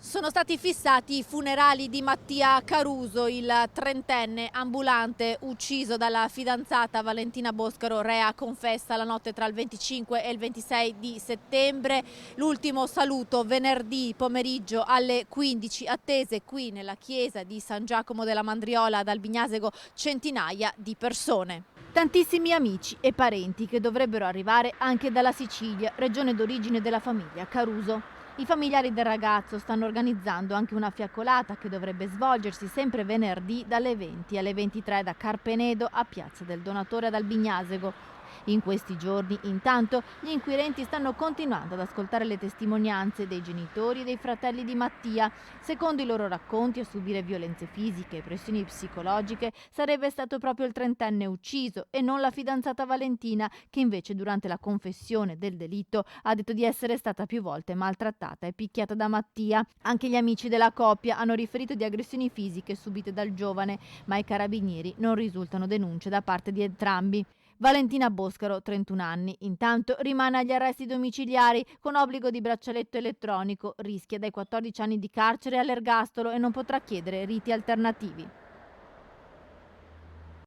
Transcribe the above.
Sono stati fissati i funerali di Mattia Caruso, il trentenne ambulante ucciso dalla fidanzata Valentina Boscaro, rea confessa la notte tra il 25 e il 26 di settembre. L'ultimo saluto venerdì pomeriggio alle 15, attese qui nella chiesa di San Giacomo della Mandriola, ad Albignasego, centinaia di persone. Tantissimi amici e parenti che dovrebbero arrivare anche dalla Sicilia, regione d'origine della famiglia Caruso. I familiari del ragazzo stanno organizzando anche una fiaccolata che dovrebbe svolgersi sempre venerdì dalle 20 alle 23 da Carpenedo a Piazza del Donatore ad Albignasego. In questi giorni, intanto, gli inquirenti stanno continuando ad ascoltare le testimonianze dei genitori e dei fratelli di Mattia. Secondo i loro racconti, a subire violenze fisiche e pressioni psicologiche sarebbe stato proprio il trentenne ucciso e non la fidanzata Valentina, che invece durante la confessione del delitto ha detto di essere stata più volte maltrattata e picchiata da Mattia. Anche gli amici della coppia hanno riferito di aggressioni fisiche subite dal giovane, ma ai carabinieri non risultano denunce da parte di entrambi. Valentina Boscaro, 31 anni, intanto rimane agli arresti domiciliari con obbligo di braccialetto elettronico, rischia dai 14 anni di carcere all'ergastolo e non potrà chiedere riti alternativi.